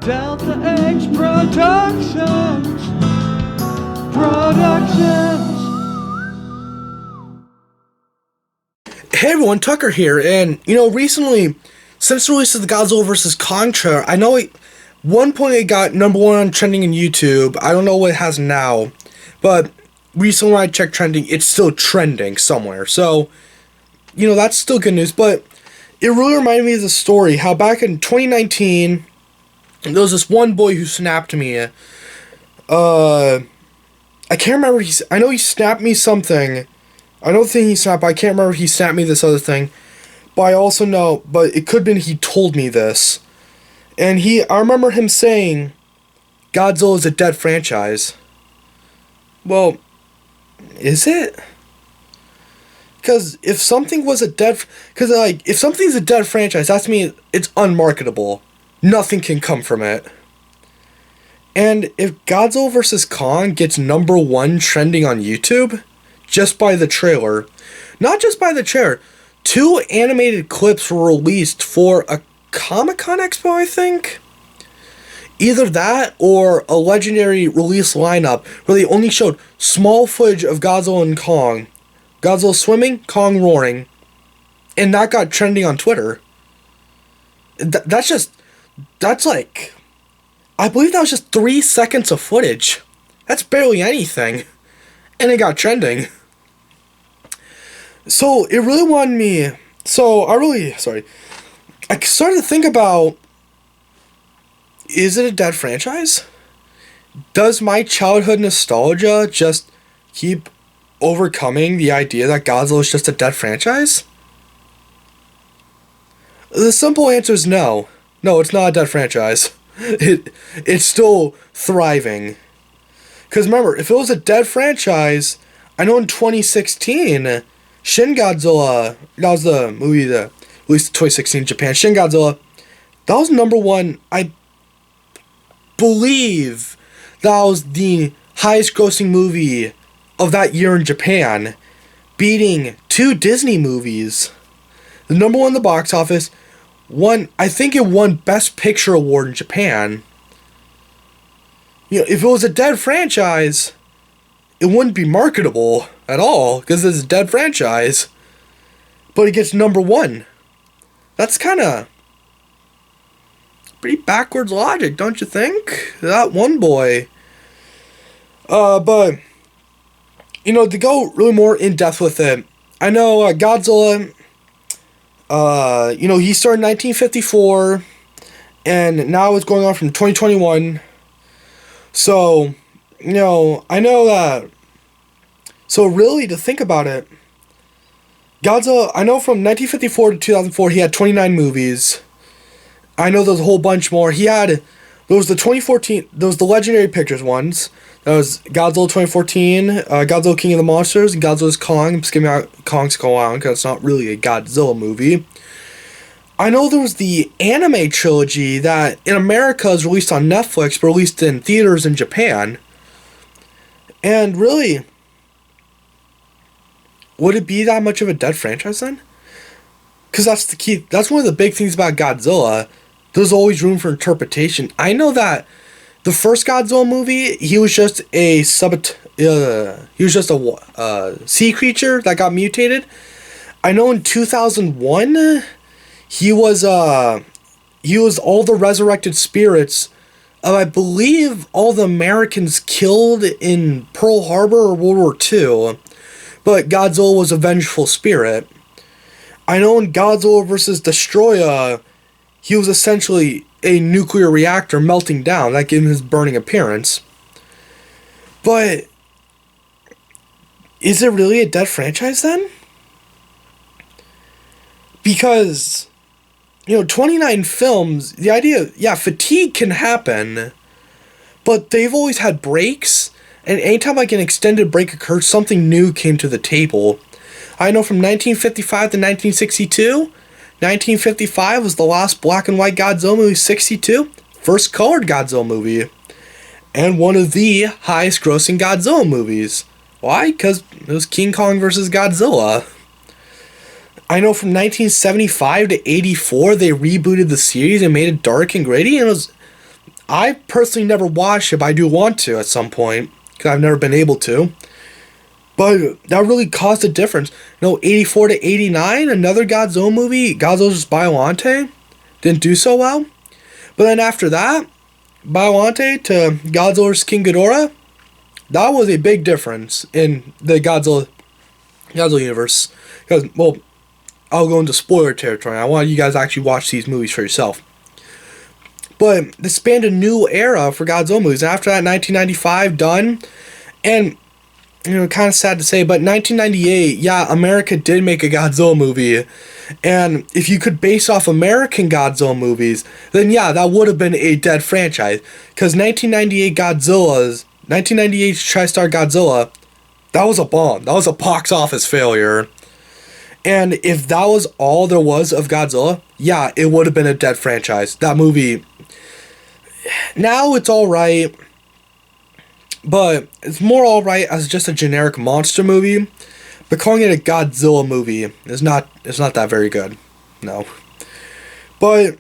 Delta X Productions. Productions. Hey everyone, Tucker here, and recently, since the release of the Godzilla vs. Kong trailer, I know one point it got number one on trending in YouTube. I don't know what it has now, but recently when I checked trending, it's still trending somewhere. So, that's still good news, but it really reminded me of the story, how back in 2019, there was this one boy who snapped me. I can't remember, I know he snapped me something. I don't think he snapped, but I can't remember if he snapped me this other thing. But I also know, but it could have been he told me this. And I remember him saying, Godzilla is a dead franchise. Well, is it? Because if something was a dead, if something's a dead franchise, that means it's unmarketable. Nothing can come from it. And if Godzilla vs. Kong gets number one trending on YouTube, just by the trailer, not just by the trailer, 2 animated clips were released for a Comic-Con Expo, I think? Either that or a legendary release lineup where they only showed small footage of Godzilla and Kong. Godzilla swimming, Kong roaring. And that got trending on Twitter. That's like, I believe that was just 3 seconds of footage. That's barely anything. And it got trending. So it really wanted me, I started to think about, is it a dead franchise? Does my childhood nostalgia just keep overcoming the idea that Godzilla is just a dead franchise? The simple answer is no. No, it's not a dead franchise. It's still thriving. Because remember, if it was a dead franchise, I know in 2016, Shin Godzilla, that was the movie that released in 2016 in Japan, Shin Godzilla, that was number one. I believe that was the highest grossing movie of that year in Japan, beating 2 Disney movies. The number one in the box office, I think it won Best Picture award in Japan. If it was a dead franchise, it wouldn't be marketable at all, because it's a dead franchise. But it gets number one. That's kind of pretty backwards logic, don't you think? That one boy. But, to go really more in depth with it, I know Godzilla, he started in 1954, and now it's going on from 2021. So, I know that. So really, to think about it, Godzilla, I know from 1954 to 2004, he had 29 movies. I know there's a whole bunch more. There was the 2014, there was the Legendary Pictures ones. That was Godzilla 2014, Godzilla King of the Monsters, and Godzilla's Kong. I'm skimming out Kong Skull Island because it's not really a Godzilla movie. I know there was the anime trilogy that in America is released on Netflix, but released in theaters in Japan. And really, would it be that much of a dead franchise then? Because that's the key. That's one of the big things about Godzilla. There's always room for interpretation. I know that the first Godzilla movie, he was just a sea creature that got mutated. I know in 2001, he was all the resurrected spirits of, I believe, all the Americans killed in Pearl Harbor or World War II. But Godzilla was a vengeful spirit. I know in Godzilla vs. Destroyer, he was essentially a nuclear reactor melting down. That gave him his burning appearance. But is it really a dead franchise then? Because, 29 films, the idea, fatigue can happen, but they've always had breaks. And anytime an extended break occurred, something new came to the table. I know from 1955 to 1962, 1955 was the last black and white Godzilla movie, 62, first colored Godzilla movie, and one of the highest grossing Godzilla movies. Why? Because it was King Kong vs. Godzilla. I know from 1975 to 84, they rebooted the series and made it dark and gritty, and I personally never watched it, but I do want to at some point, because I've never been able to. But that really caused a difference. 84 to 89, another Godzilla movie, Godzilla's Biollante, didn't do so well. But then after that, Biollante to Godzilla's King Ghidorah, that was a big difference in the Godzilla universe. Because, well, I'll go into spoiler territory. I want you guys to actually watch these movies for yourself. But this spanned a new era for Godzilla movies. After that, 1995, done. And, kind of sad to say, but 1998, yeah, America did make a Godzilla movie. And if you could base off American Godzilla movies, then yeah, that would have been a dead franchise. Because 1998 TriStar Godzilla, that was a bomb. That was a box office failure. And if that was all there was of Godzilla, yeah, it would have been a dead franchise. That movie, now it's alright, but it's more alright as just a generic monster movie. But calling it a Godzilla movie is not that very good. No. But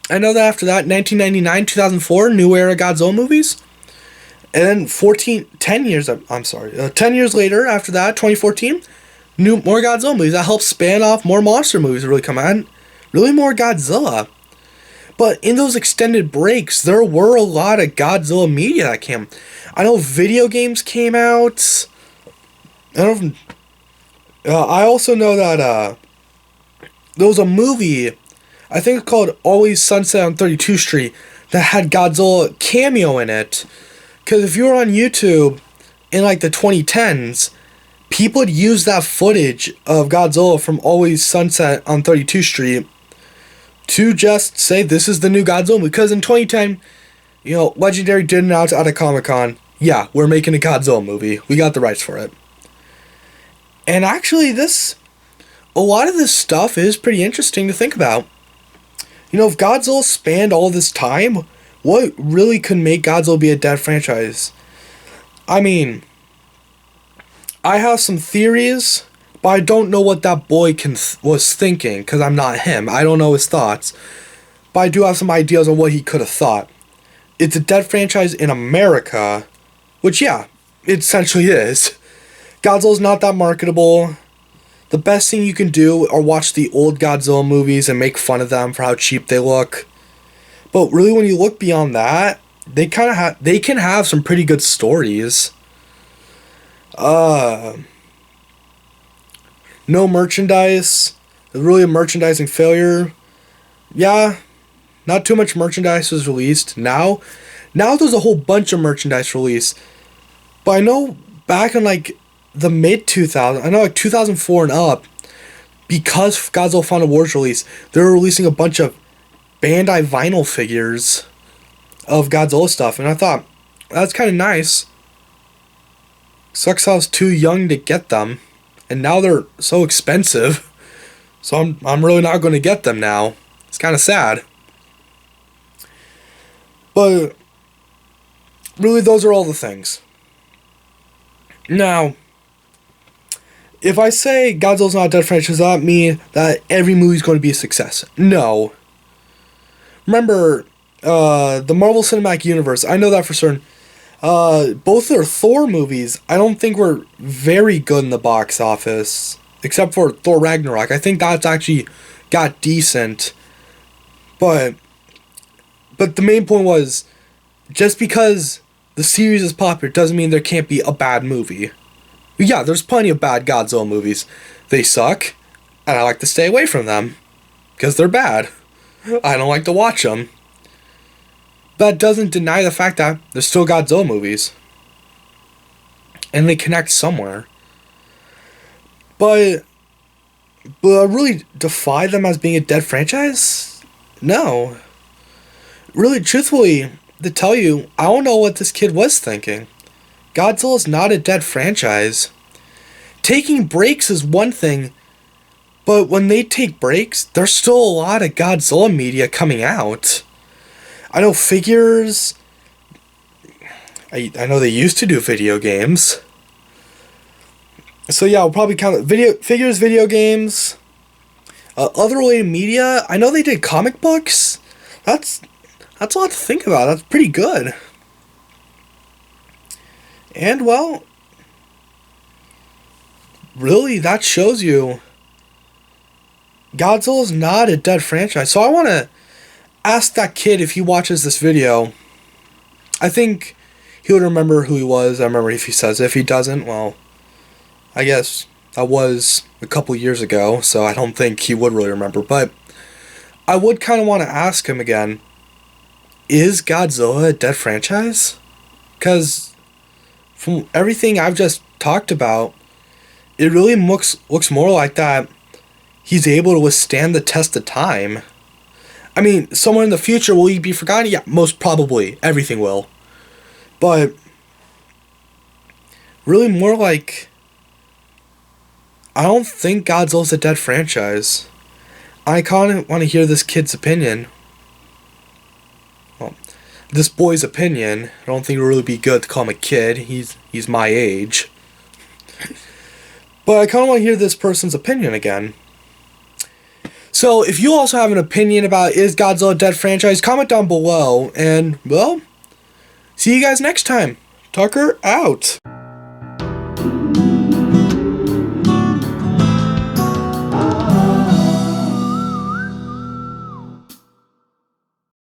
I know that after that, 1999, 2004, new era Godzilla movies. And then 10 years later, after that, 2014, more Godzilla movies. That helps span off more monster movies that really come out. Really more Godzilla. But in those extended breaks, there were a lot of Godzilla media that came. I know video games came out. I also know that there was a movie, I think it's called Always Sunset on 32th Street, that had Godzilla cameo in it. Because if you were on YouTube in like the 2010s, people would use that footage of Godzilla from Always Sunset on 32th Street to just say this is the new Godzilla movie. Because in 2010, Legendary did announce at a Comic-Con, yeah, we're making a Godzilla movie. We got the rights for it. And actually, a lot of this stuff is pretty interesting to think about. If Godzilla spanned all this time, what really could make Godzilla be a dead franchise? I mean, I have some theories, but I don't know what that boy was thinking, because I'm not him. I don't know his thoughts. But I do have some ideas on what he could have thought. It's a dead franchise in America, which, yeah, it essentially is. Godzilla's not that marketable. The best thing you can do are watch the old Godzilla movies and make fun of them for how cheap they look. But really, when you look beyond that, they can have some pretty good stories. No merchandise. Really a merchandising failure. Yeah, not too much merchandise was released. Now there's a whole bunch of merchandise released. But I know back in like the mid 2000s, I know like 2004 and up, because Godzilla Final Wars released, they were releasing a bunch of Bandai vinyl figures of Godzilla stuff, and I thought, that's kind of nice. Sucks I was too young to get them, and now they're so expensive, so I'm really not going to get them now. It's kind of sad. But really, those are all the things. Now, if I say Godzilla's not a dead franchise, does that mean that every movie's going to be a success? No. Remember, the Marvel Cinematic Universe, I know that for certain. Both their Thor movies, I don't think were very good in the box office, except for Thor Ragnarok. I think that's actually got decent. But the main point was, just because the series is popular doesn't mean there can't be a bad movie. Yeah, there's plenty of bad Godzilla movies. They suck, and I like to stay away from them, because they're bad. I don't like to watch them. That doesn't deny the fact that there's still Godzilla movies. And they connect somewhere. But really defy them as being a dead franchise? No. Really, truthfully, to tell you, I don't know what this kid was thinking. Godzilla's not a dead franchise. Taking breaks is one thing, but when they take breaks, there's still a lot of Godzilla media coming out. I know figures. I know they used to do video games. So yeah, we'll probably count video games. Other related media, I know they did comic books. That's That's a lot to think about. That's pretty good. And, well, really, that shows you Godzilla's not a dead franchise. So I want to ask that kid if he watches this video. I think he would remember who he was. I remember if he says it. If he doesn't, well, I guess that was a couple years ago, so I don't think he would really remember. But I would kind of want to ask him again, is Godzilla a dead franchise? Because from everything I've just talked about, it really looks more like that he's able to withstand the test of time. I mean, somewhere in the future, will he be forgotten? Yeah, most probably. Everything will. But really more like, I don't think Godzilla's a dead franchise. I kind of want to hear this kid's opinion. Well, this boy's opinion. I don't think it would really be good to call him a kid. He's my age. But I kind of want to hear this person's opinion again. So, if you also have an opinion about is Godzilla a dead franchise, comment down below. And, well, see you guys next time. Tucker out.